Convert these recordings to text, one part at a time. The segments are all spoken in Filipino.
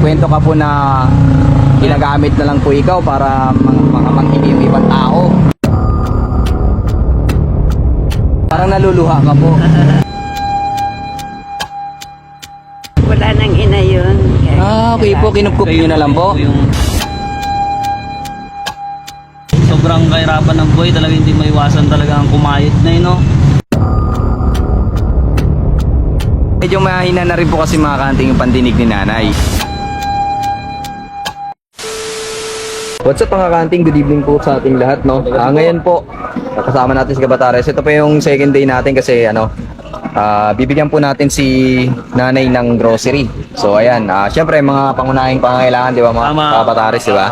kwento ka po na ginagamit na lang po ikaw para makamanghili yung ibang tao. Parang naluluha ka po. Wala nang ina yun. Okay po, kinupkup nyo na lang po. Sobrang kahirapan ng buhay, talaga hindi maiwasan talaga ang kumayod na yun, no? Medyo mahina na rin po kasi mga kanting yung pandinig ni nanay. What's up mga kanting? Good evening po sa ating lahat, no? Ngayon po, kasama natin si Kabatares. Ito po yung second day natin kasi bibigyan po natin si nanay ng grocery. So ayan, syempre mga pangunahing pangangailangan, di ba mga Kabatares, di ba?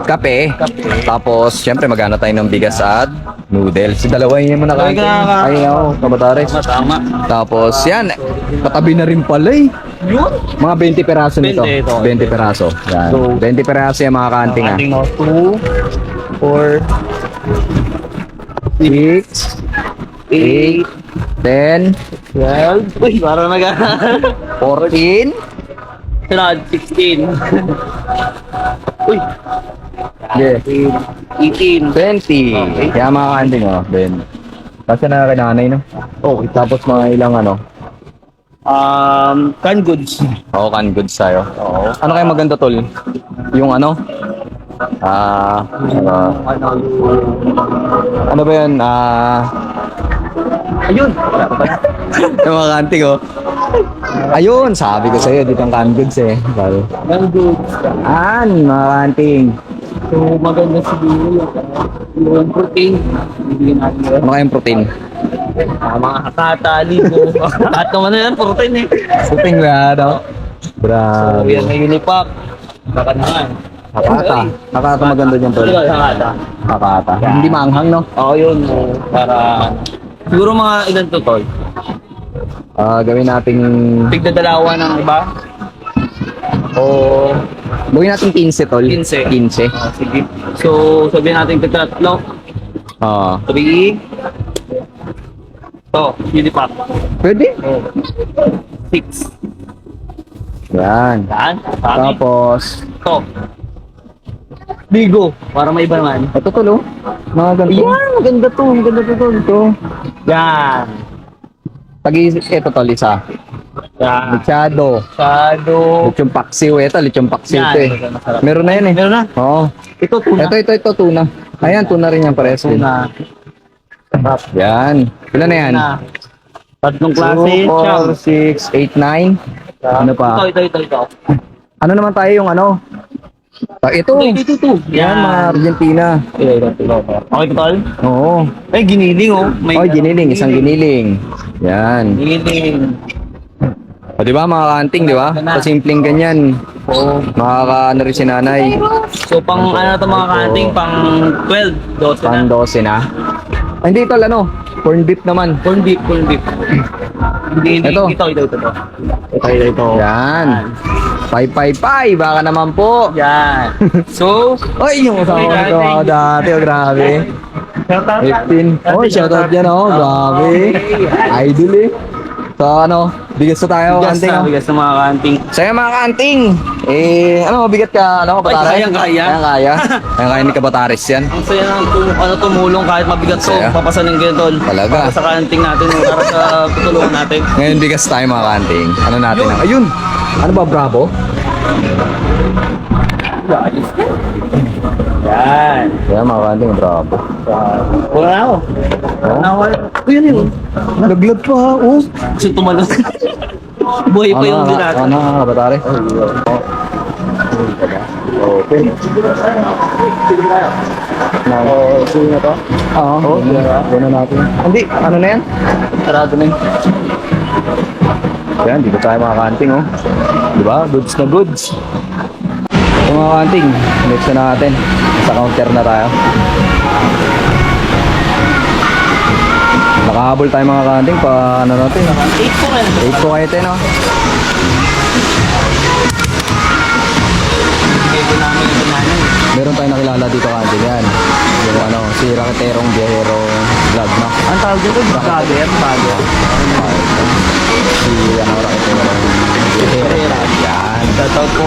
Kape. Tapos syempre maghanap tayo ng bigas at noodles. Dalawa yun mo na kanting. Ay, Kabatares. Tama. Tapos yan, katabi na rin pala eh. Yun? Mga 20 peraso nito. 20 ito. 20 peraso. Yan. So, 20 peraso yung mga kanting ah. Kanting, no? 2, 4, 6, 8, 10, 12. Uy, parang 14, 16. Uy. yeah, 18. 20. Kaya mga kanting oh. Then, kasi na kinanay no? Okay. Tapos mga ilang Canned goods. Oo, canned goods tayo. Oo. Ano kaya maganda tol? Yung ano ba yun? Ayun! Yung mga kanting oh. Ayun! Sabi ko sa'yo, dito ang canned goods eh. Canned goods. Mga kanting. So, maganda siguro yung protein. Bibigyan natin yun. Ano kayang protein? Mga hakata, libo. Lahat naman na yan, protein eh. Protein ba no? So, Grabe. yan may unipack. Baka naman. Hakata maganda dyan tol. Hakata. Hakata. Hindi maanghang no? Oo, yun. Para, siguro mga ilan to, tol? Gawin nating Tigdadalawa ng iba? O, gawin natin 15 tol. 15. 15. sige. So, sabihin natin tatlo. Oo. 3. To, unipack. Pwede? 6. Yan. Yan. Tapos To. Bigo. Para may iba naman. ito tol oh. Mga ganito. Yan, maganda to. Maganda to, tol. Ito. Yan. Ito tol isa. Yan. Machado. Shadow. Lechong paksiw. Ito, lechong paksiw Yan, ito eh. masarap. Meron na yan eh. Meron na. Oo. Ito, tuna. Ito, tuna. Ayan, tuna rin yan pares din. Tuna. Sarap. Yan. Ilan na yan? Na. Tatlong klase. 2, 4, 6, 8, 9. Ano pa? Ito. Ano naman tayo yung ano? Ito. Ito. Yan, mga Argentina. Ito. Okay, tol? Oo. Ay, giniling, oh. Oy, giniling. Isang giniling. Yan. Giniling. O, di ba mga kanting, di ba? Sa simpleng ganyan. Oo. Makakaano rin si nanay. So, pang ano to mga kanting, pang 12, 12 na. Pang 12 na. Ay, hindi tol, ano? Corn beef naman. Corn beef. Hindi. Ito. Ito. Yan. 555, baka naman po. Yan. So, Ay, yung kasama ko ako dati, oh, grabe. 15. Oh, shoutout yan, oh, grabe. Idol eh. So, bigas na tayo, kanting. Oh. bigas na mga kanting. Sa'yo mga kanting. Mabigat ka, Kabatares? kayang-kaya. Kaya ni Kabatares yan. Ang saya ng tumulong kahit mabigat to, Saya. papasanin ganyan tol. Talaga. Para sa kanting natin, para sa tutulungan natin. Ngayon, bigas tayo mga kanting. Ano natin? Ayun. Ano ba, Bravo? Yan. Kaya mga kanting, Bravo. Wala na ako. Uy, ano yun? Naglag pa, oh. Kasi tumalon. Buhay pa yung binata. Ano, Kabatares? Okay. Sige na to? Oo. Gano'n natin. Hindi, ano na yan? Sarado na yun. Yan, dito tayo mga kanting, oh. Diba? Goods na goods. So, mga kanting, next na natin. Sa counter na tayo. Nakahabol tayo mga kanting pa ano natin. 8 po rin. 8 po kayo tayo, no? Bigay ko namin yung banana. Meron tayong nakilala dito kanting yan. Yung si Raketerong Biyahero vlog, no? Ang tawag dito, vlogger. Si Raketerong Biyahero. Shoutout po.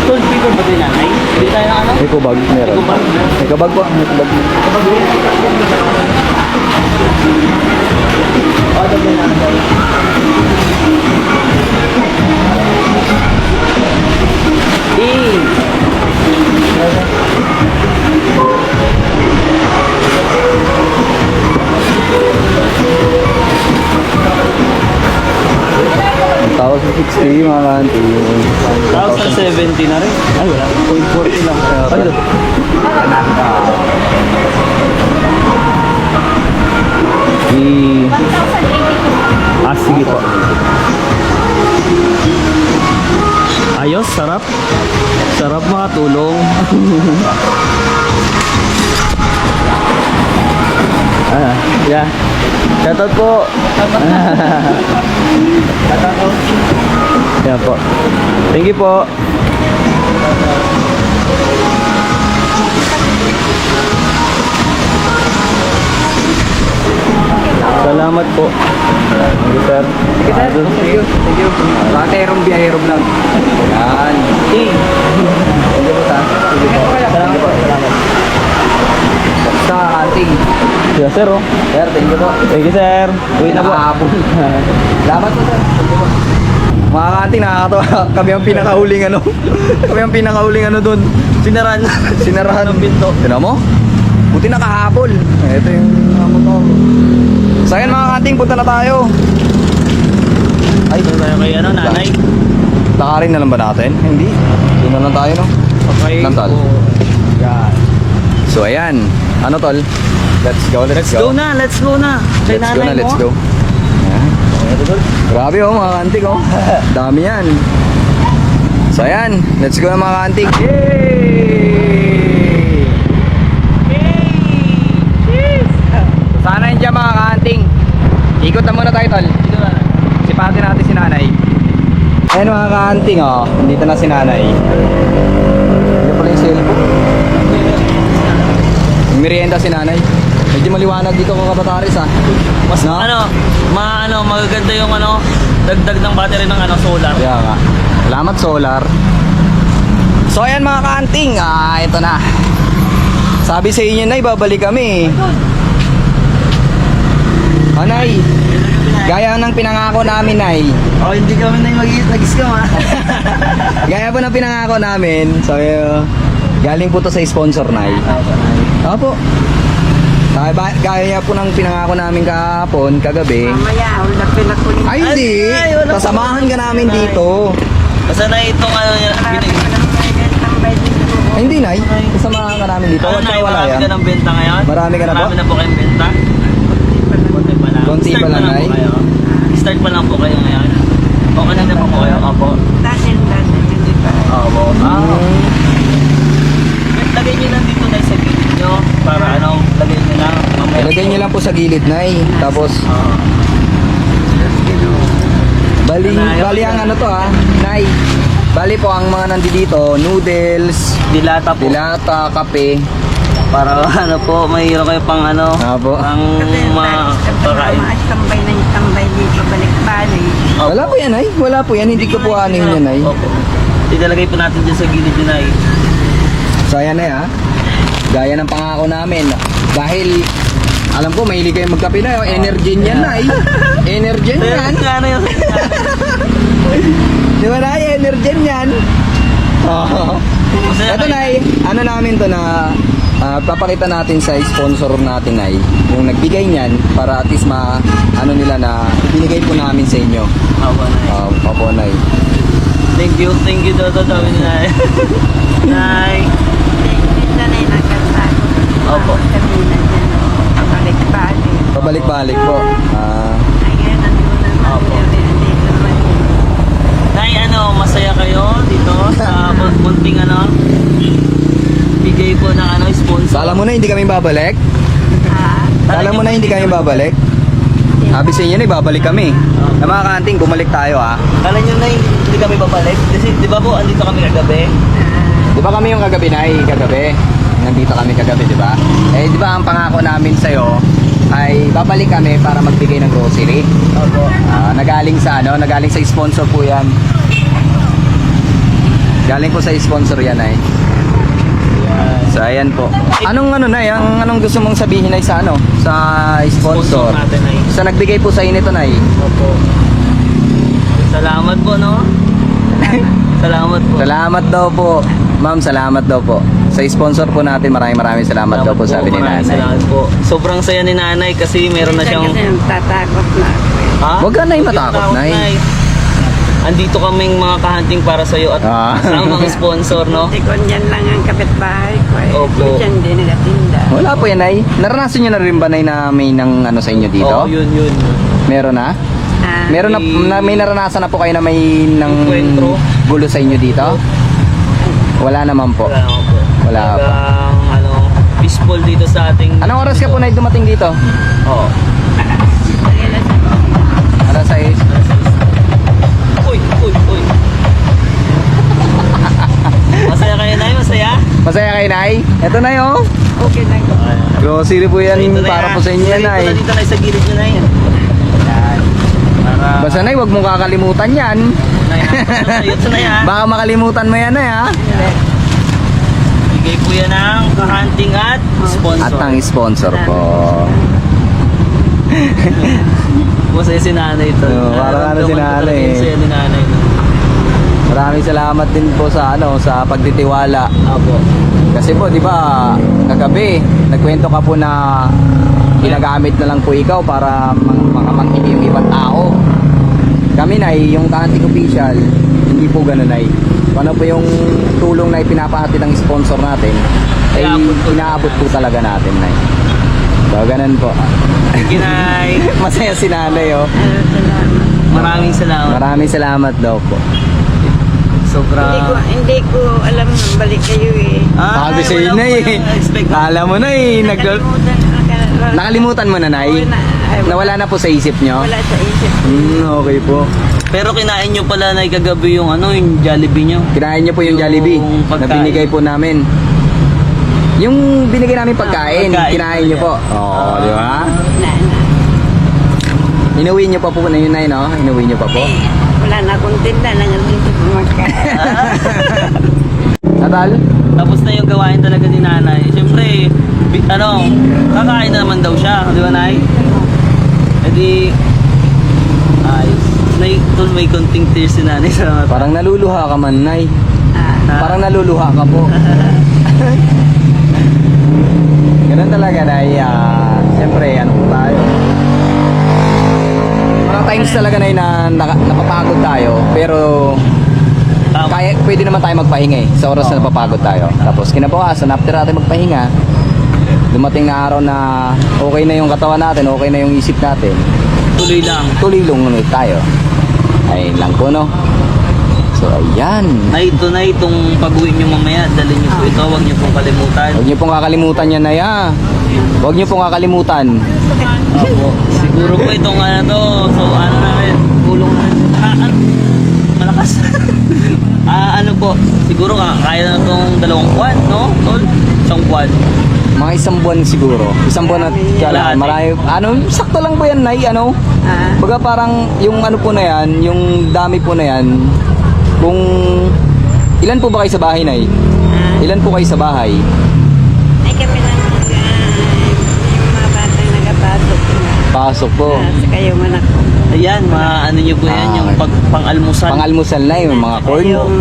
Tol, speaker ba din nanay? Hindi tayo na ano? Eco bag, meron. Eco bag? Eco bag po. Eco bag. $1,060 mga kanting. 1,070 na rin. Ay, wala. 0.40 lang. Ay, sige po. Ayos, sarap. Sarap makatulong. Yeah. Shoutout po. Yan po. Thank you po. Salamat po. Thank you, sir. Sige sir, thank you. Thank you. Raterong biyahero vlog. Yan. Thank you po sir. Sige po. Salamat po. Salamat. Sa ating. Yeah, sir, oh. Sir, thank you po. Thank you, sir. Uwi na po. Nakahapon. Salamat po sir. Thank you po. Mga kanting, nakakatawa. Kami ang pinakahuling ano. Kami ang pinakahuling ano dun. Sinarahan. Sinarahan ng pinto. Tinan mo? Buti nakahabol. Ito yung mga motor. So ayan mga kanting, punta na tayo. Ay, doon tayo kay ano, nanay. Lakarin na lang ba natin? Hindi. Doon na lang tayo no? Okay. Lang, tol. Yan. So ayan. Ano tol? Let's go, Let's go na, let's go na. Kay Let's go nanay na, let's mo. go. Ayan. Grabe oh mga kanting oh. Dami yan. So ayan, let's go na mga kanting. Yay! Sana yun dyan mga kanting. Ikot na muna tayo tol. Sipatin natin si nanay. Ayan mga kanting oh. Dito na si nanay. Hindi pala yung cellphone. Yung merienda si nanay. Medyo maliwanag dito ko Kabatares ah. Mas No? magaganda yung dagdag ng battery ng solar. Kaya nga. Salamat solar. So ayan mga kanting, ito na. Sabi sa inyo na babalik kami. Nay, gaya ng pinangako namin Nay. Oh, hindi kami na mag-scam ha. Gaya po ng pinangako namin. So galing po to sa sponsor Nay. Opo. Gaya po ng pinangako namin kahapon, kagabi. Mamaya, wala pinakunin. Ay hindi, Ay, wala pa. pasamahan ka namin dito. Basta na itong Tambay dito. Ay hindi Nay, pasamahan ka namin dito. Wala wala marami yan. ka ng benta ngayon? Marami ka na po? Marami na po kayong benta? Konti pa lang. Konti Start pa lang, ay? po kayo. Start pa lang po kayo ngayon. Okay na po kayo? Opo. Dati, hindi pa. Opo. Lagay nyo lang dito na sa gilid nyo para lagay nyo lang. Mamaya Ilagay niyo lang po sa gilid Nay. Tapos bali ang ano to Nay. Bali po ang mga nandito, noodles, dilata po. dilata, kape. Para po, mahirap kayo pang Apo. pang pakain. Tambay na yung tambay dito, balik-balik. Wala po yan Nay. Wala po yan. Hindi ko po anin yan Nay. Opo. Ilalagay po natin dyan sa gilid yun ay. So ayan na gaya ng pangako namin. Dahil alam ko mahilig kayo magkape na. Energy yan Nay. Energy yan. Ano yun? Di ba Nay? Energy yan. Ito Nay, ano namin to na papakita natin sa sponsor natin Nay. Yung nagbigay niyan para at least nila na binigay po namin sa inyo. Opo, Nay. Opo Nay. Thank you Toto, sabi ni Nay. Nay. Dito na yung nagkasa. Opo. Kanina dyan, balik-balik. Pabalik-balik po. Ayan, nandun na Opo. dito naman. Nay, masaya kayo dito sa munting bigay po ng sponsor. Alam mo na hindi kami babalik? Ah, Alam mo na hindi kami babalik? Sabi sa inyo na, babalik kami. Na mga kanting, bumalik tayo ha. Kala nyo na hindi kami babalik? Kasi di ba po, andito kami kagabi? Di ba kami yung kagabi na kagabi? Nandito kami kagabi, di ba? Eh, di ba ang pangako namin sa'yo ay babalik kami para magbigay ng grocery. Opo. Nagaling sa sponsor po yan. Galing po sa sponsor yan ay. So ayan po. Anong gusto mong sabihin ay sa sponsor? Sponsor natin ay. Sa nagbigay po sa inyo nito nay. Opo. Salamat po, no? Salamat po. Salamat daw po. Ma'am, salamat daw po. Sa sponsor po natin, maraming salamat daw po sabi ni maraming nanay. Salamat po. Sobrang saya ni nanay kasi meron na siyang... Kasi tatakot na ako eh. Ha? Huwag ka, Nay, Huwag matakot, takot, Nay. Andito kaming mga kahunting para sa'yo at sa mga sponsor, no? Hindi ko dyan lang ang kapitbahay ko eh. Opo. Diyan din nagatinda. Wala po yan, Nay. Naranasan nyo na rin ba, Nay, na may sa inyo dito? Oo, yun. Meron na? Meron may naranasan na po kayo na may Encuentro? gulo sa inyo dito? Wala naman po. Wala ako po. Wala pa. Talagang, peaceful dito sa ating... Anong oras ka po, Nay, dumating dito? Oo. Alas 6. Uy. Masaya kayo, Nay? Masaya? Masaya kayo, Nay? Ito, Nay, oh. Okay na ko. Grocery po yan Dito na para yan. po sa inyo, Dito Nay. na, dito na sa gilid nyo, Nay. Yan. Para... Basta, Nay, huwag mong kakalimutan yan. Nay, ito na yan. Baka makalimutan mo yan, Nay, ha? Bigay po yan ng kahunting at sponsor. At ang sponsor po. Masaya si nanay ito. Oo, parang si nanay eh. Masaya ni nanay. Maraming salamat din po sa sa pagtitiwala. Apo. Kasi po, 'di ba, kagabi nagkwento ka po na ginagamit na lang po ikaw para makamanghigi yung ibang tao. Kami na yung Kahunting Official, hindi po ganoon ay. Ano po yung tulong na ipinapahati ng sponsor natin, ay inaabot po talaga natin, Nay. So, ganun po. Kinay. Masaya si nanay, oh. Salamat. Maraming salamat. Maraming salamat daw po. Sobra. Hindi ko alam na balik kayo eh. Sabi sa inyo, Nay. Alam mo, Nay. Nakalimutan mo na, Nay. Nawala na po sa isip nyo. Wala sa isip. Okay po. Pero kinain nyo pala na kagabi yung yung Jollibee nyo. Kinain nyo po yung Jollibee Yung na pagkain. binigay po namin. Yung binigay namin pagkain, pagkain kinain nyo po. Oo, di ba? Na. Inuwi nyo pa po na yun, Nay, no? Inuwi nyo pa po. Eh, wala na akong tinda na nandito kumakain. Natal? Tapos na yung gawain talaga ni nanay. Siyempre, kakain na naman daw siya. Di ba, Nay? E di, ayos. Nay, may konting tears si nanay sa mata. Parang naluluha ka man, Nay. Parang Ah. naluluha ka po. Ganun talaga, Nay. Siyempre, ano po tayo. Mga times talaga, Nay, na napapagod tayo. Pero Tama. pwede naman tayo magpahinga eh. Sa oras na Oo. napapagod tayo. Tapos kinabukasan, after natin magpahinga, dumating na araw na okay na yung katawan natin, okay na yung isip natin. Tuloy lang. Tuloy lang ulit tayo. Ayun lang po, no? So, ayan. Nay, ito na itong pag-uwi nyo mamaya. Dalhin nyo po ito. Huwag nyo pong kalimutan. Huwag niyo pong kakalimutan yan, Nay, ha? Huwag niyo pong kakalimutan. Opo. Siguro po itong so namin, tulong namin. Malakas. Ano po, siguro kaya na itong 2 buwan, no? Tol? 1 buwan. Mga 1 buwan siguro. 1 buwan at Kalahati. marami. Sakto lang po yan, Nay, Baga parang yung po na yan, yung dami po na yan, kung ilan po ba kayo sa bahay, Nay? Ilan po kayo sa bahay? Ay kami lang yung mga batang nagapasok na. Pasok po. Saka yung anak ko. Ayan, ano nyo po yan, yung pang-almusal. Pang-almusal na yung mga corn. Yung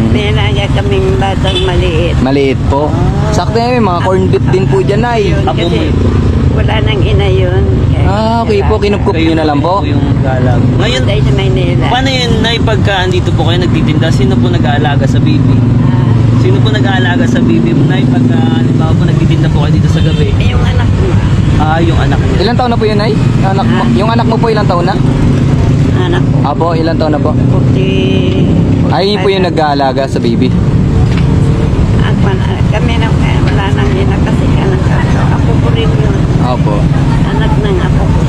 may naga kaming batang maliit. Maliit po. Sakto na yung mga corn beef din po dyan, Nay. Yun, Apo kasi mo. wala nang ina yun. Kaya Okay po, kinukup nyo na lang po. Yung galag. Ngayon, Dahil sa Maynila. paano yun, Nay, pagka andito po kayo nagtitinda, sino po nag-aalaga sa baby? Sino po nag-aalaga sa baby mo, Nay, pagka halimbawa po nagtitinda po kayo dito sa gabi? Yung anak ko. Yung anak niya. Ilan taon na po yun, Nay? Yung anak mo po, ilang taon na? Anak ko. Apo, ilang taon na po? 40. Ay, yun po yung nag-aalaga sa baby. Kami na wala nang ina kasi anak ko. Ako ko rin yun. Opo. Anak ng ako ko.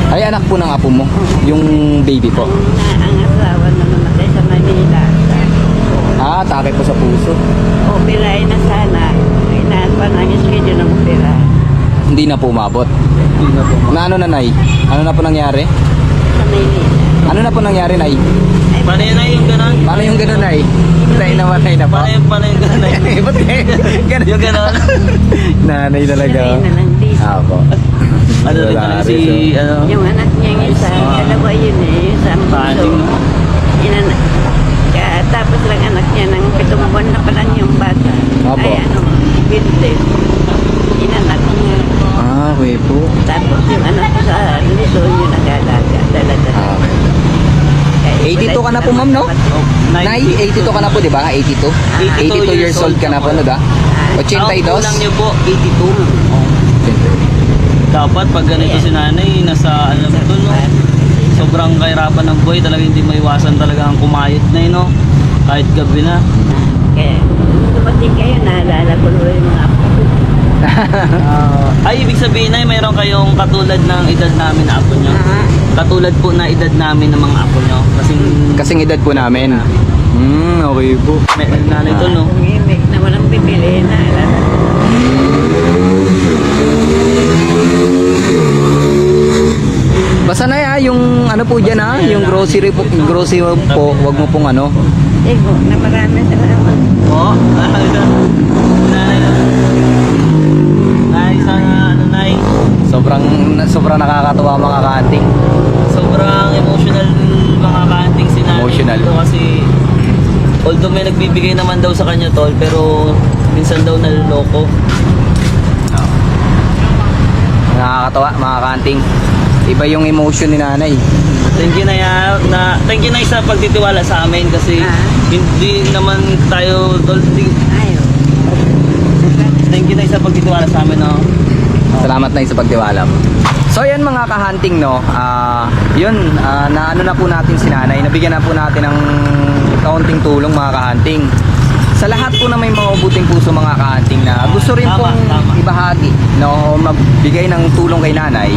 Ay, Ay, anak po ng apo mo? Yung baby po? Ang asawa na namatay sa Manila. Ah, takay po sa puso. Operahin na sana. Inaan pa ng schedule ng opera. Hindi na po umabot. Hindi na po. Na ano nanay? Ano na po nangyari? Sa Manila. Ano na po nangyari, nay? Paano yun ay yung gano'n? Paano yung ganun, nay? Tay na matay na po. Paano yung gano'n ay? Ba't kaya? Ganun. Yung gano'n? Nanay talaga. Sanay na lang dito. Ah, po. Ano rin talaga si, ano? Yung anak niya yung isa, dalawa yun eh, yung sa Paning, puso. no? Inanak. Tapos lang anak niya ng 7 buwan na pa lang yung bata. Opo. Ay ano, bintes. Inanak niya. Ah, okay po. Tapos yung anak ko sa Luzon yung nag-alaga. Dalaga. Ah. 82 ka na po, ma'am, no? Nay, 82 ka na po, di ba? 82? 82 years old ka na po, no da? Ang 82? kulang niyo po, 82. Dapat pag ganito si nanay, nasa ano to, no? Sobrang kahirapan ng buhay, talaga hindi maiwasan talaga ang kumayod na yun, no? Kahit gabi na. Kaya, dumating kayo, naalala ko yung mga apo ko. Ay, ibig sabihin na mayroon kayong katulad ng edad namin na apo nyo. Katulad po na edad namin ng mga apo nyo. Kasing edad po namin. Okay po. May nanay to, no? Umimik na walang bibili na. Basta na yung ano po dyan yung grocery po, wag mo pong ano. Ego, na maraming salamat. Oo. Nanay na. Nay, sana ano, nay. Sobrang nakakatuwa mga kaanting. Sobrang emotional mga kaanting si nanay. Emotional. Dito kasi although may nagbibigay naman daw sa kanya tol, pero minsan daw naloloko. Nakakatawa mga kaanting. Iba yung emotion ni nanay. Thank you thank you na sa pagtitiwala sa amin kasi hindi naman tayo tol. Ayaw. Thank you na sa pagtitiwala sa amin, no. Salamat na sa pagtiwala mo. So yan mga kahunting, no. Na ano na po natin si nanay. Nabigyan na po natin ng kaunting tulong mga kahunting. Sa lahat po na may mabubuting puso mga kahunting na gusto rin Tama, pong tama. ibahagi, no, magbigay ng tulong kay nanay.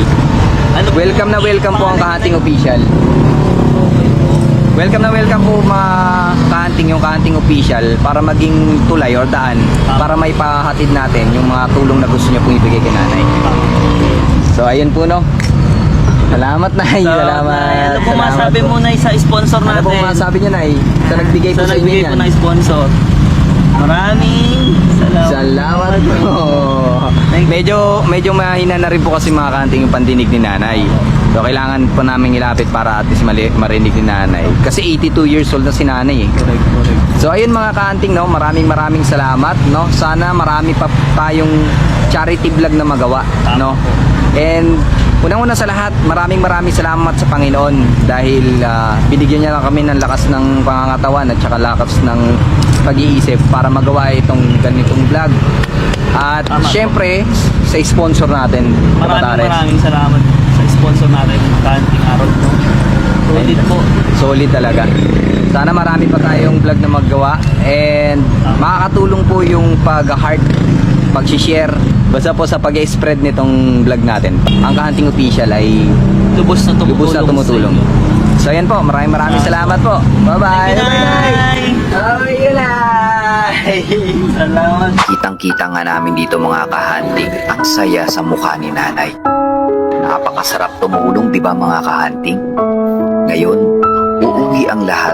Welcome na welcome po ang Kahunting Official. Welcome na welcome po mga kahanting, yung Kahunting Official para maging tulay or daan para may pahatid natin yung mga tulong na gusto niyo pong ibigay kay nanay. So ayun po, no. Salamat, Nay. Salamat. Ano po Salamat masabi po. mo, Nay, sa sponsor Ano natin? po masabi niyo, Nay? Sa nagbigay po sa inyo nagbigay yan. po ng sponsor. Maraming salamat. Salamat po. Medyo mahina na rin po kasi mga kahanting yung pandinig ni nanay. So kailangan po namin ilapit para at least marinig ni nanay. Kasi 82 years old na si nanay eh. So ayun mga kahanting, no, maraming salamat, no. Sana marami pa tayong charity vlog na magawa, no. And unang-una sa lahat, maraming salamat sa Panginoon dahil binigyan niya lang kami ng lakas ng pangangatawan at saka lakas ng pag-iisip para magawa itong ganitong vlog. At syempre sa sponsor natin, Maraming salamat sa sponsor natin, Kahunting Araw, no. Solid po. Solid talaga. Sana marami pa tayong vlog na magawa and makakatulong po yung pag-heart, pag-share, basta po sa pag-spread nitong vlog natin. Ang Kahunting Official ay Lubos na tumutulong. So ayan po, maraming salamat po. Bye-bye. Thank you, Nay. Salamat. Kitang-kita nga namin dito mga kahunting ang saya sa mukha ni nanay. Napakasarap tumulong, di ba mga kahunting? Ngayon, uuwi ang lahat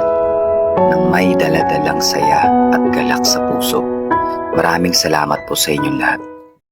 ng may daladalang saya at galak sa puso. Maraming salamat po sa inyong lahat.